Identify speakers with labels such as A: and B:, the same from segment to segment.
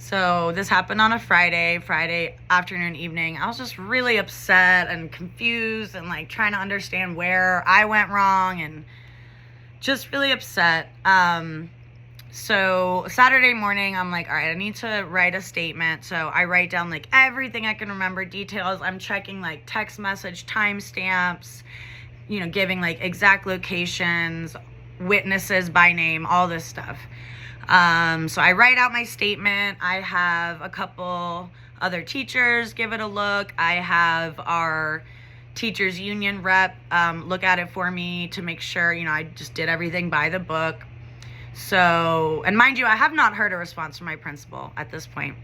A: So this happened on a Friday afternoon, evening. I was just really upset and confused and like trying to understand where I went wrong and just really upset. So Saturday morning, I'm like, all right, I need to write a statement. So I write down like everything I can remember, details. I'm checking like text message timestamps, giving like exact locations, witnesses by name, all this stuff. So I write out my statement. I have a couple other teachers give it a look. I have our teachers union rep look at it for me to make sure, I just did everything by the book. So, and mind you, I have not heard a response from my principal at this point.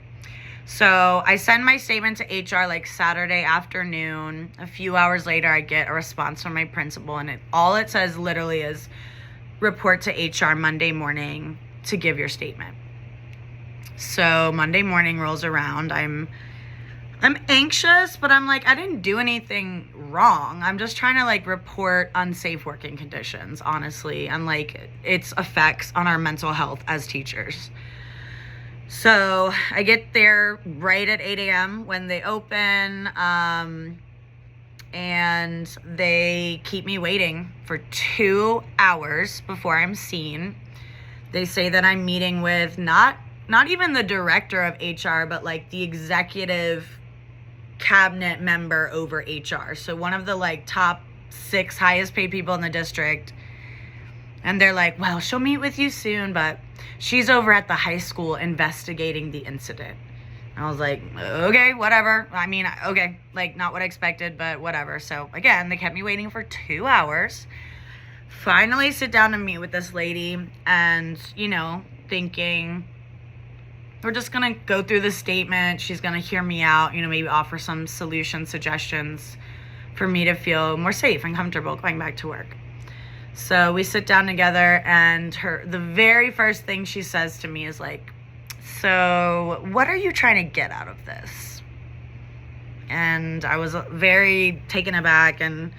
A: So I send my statement to HR like Saturday afternoon. A few hours later, I get a response from my principal, and all it says literally is report to HR Monday morning to give your statement. So Monday morning rolls around. I'm anxious, but I'm like, I didn't do anything wrong. I'm just trying to like report unsafe working conditions, honestly, and like its effects on our mental health as teachers. So I get there right at 8 a.m. when they open, and they keep me waiting for 2 hours before I'm seen. They say that I'm meeting with not even the director of HR, but like the executive cabinet member over HR. So one of the like top 6 highest paid people in the district. And they're like, well, she'll meet with you soon, but she's over at the high school investigating the incident. I was like, okay, whatever. I mean, okay, like not what I expected, but whatever. So again, they kept me waiting for 2 hours. Finally sit down to meet with this lady and, thinking we're just going to go through the statement. She's going to hear me out, maybe offer some solution suggestions for me to feel more safe and comfortable going back to work. So we sit down together, and the very first thing she says to me is like, so what are you trying to get out of this? And I was very taken aback, and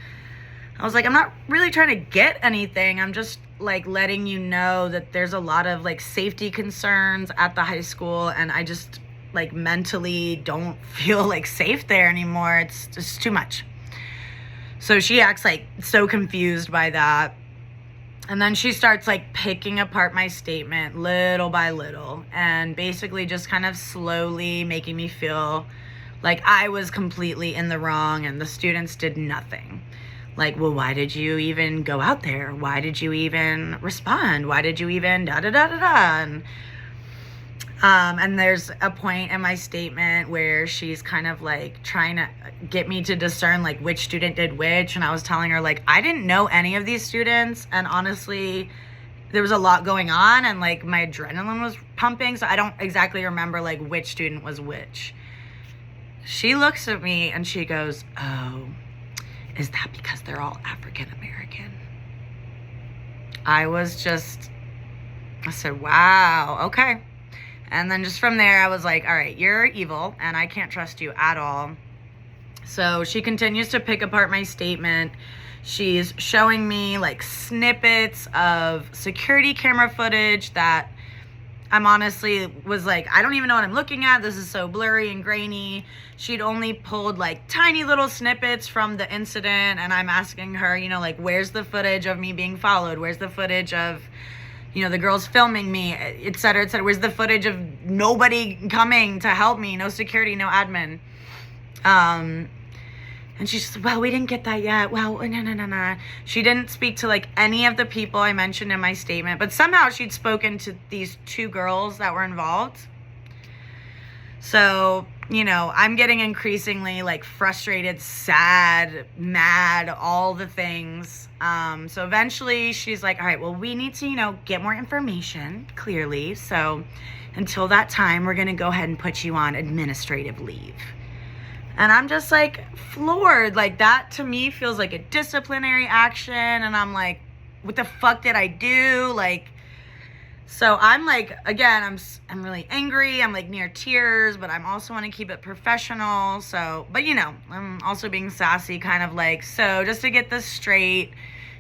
A: I was like, I'm not really trying to get anything. I'm just like letting you know that there's a lot of like safety concerns at the high school, and I just like mentally don't feel like safe there anymore. It's just too much. So she acts like so confused by that. And then she starts like picking apart my statement little by little, and basically just kind of slowly making me feel like I was completely in the wrong and the students did nothing. Like, well, why did you even go out there? Why did you even respond? Why did you even da-da-da-da-da? And there's a point in my statement where she's kind of like trying to get me to discern like which student did which. And I was telling her like, I didn't know any of these students. And honestly, there was a lot going on and like my adrenaline was pumping. So I don't exactly remember like which student was which. She looks at me and she goes, oh, is that because they're all African American? I said, wow, okay. And then just from there, I was like, all right, you're evil and I can't trust you at all. So she continues to pick apart my statement. She's showing me like snippets of security camera footage that I'm honestly was like, I don't even know what I'm looking at. This is so blurry and grainy. She'd only pulled like tiny little snippets from the incident. And I'm asking her, like, where's the footage of me being followed? Where's the footage of, the girls filming me, et cetera, et cetera? Where's the footage of nobody coming to help me? No security, no admin. And she said, well, we didn't get that yet. Well, no. She didn't speak to like any of the people I mentioned in my statement, but somehow she'd spoken to these 2 girls that were involved. So, I'm getting increasingly like frustrated, sad, mad, all the things. So eventually she's like, all right, well, we need to, get more information, clearly. So until that time, we're going to go ahead and put you on administrative leave. And I'm just like floored. Like that to me feels like a disciplinary action. And I'm like, what the fuck did I do? Like, so I'm like, again, I'm really angry. I'm like near tears, but I'm also want to keep it professional. So, but I'm also being sassy, kind of like, so just to get this straight,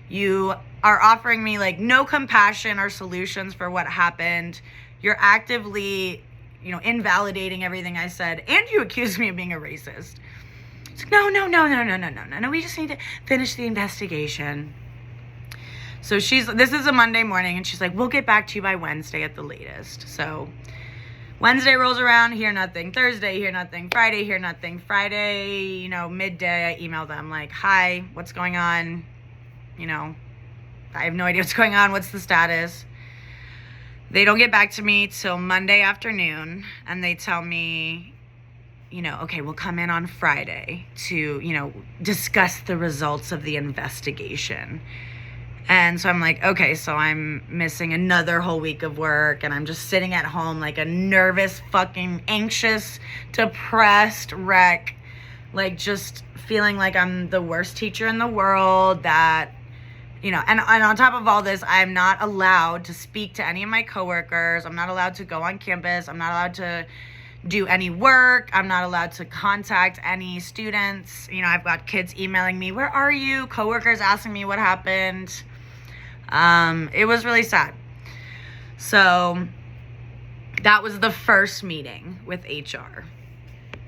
A: you are offering me like no compassion or solutions for what happened. You're actively invalidating everything I said. And you accused me of being a racist. It's like, no. We just need to finish the investigation. So this is a Monday morning, and she's like, we'll get back to you by Wednesday at the latest. So Wednesday rolls around, hear nothing. Thursday, hear nothing. Friday, hear nothing. Friday, midday, I email them like, hi, what's going on? I have no idea what's going on. What's the status? They don't get back to me till Monday afternoon, and they tell me, okay, we'll come in on Friday to, discuss the results of the investigation. And so I'm like, okay, so I'm missing another whole week of work, and I'm just sitting at home like a nervous, fucking anxious, depressed wreck, like just feeling like I'm the worst teacher in the world, that, and on top of all this, I'm not allowed to speak to any of my coworkers. I'm not allowed to go on campus. I'm not allowed to do any work. I'm not allowed to contact any students. I've got kids emailing me, where are you? Coworkers asking me what happened. It was really sad. So that was the first meeting with HR.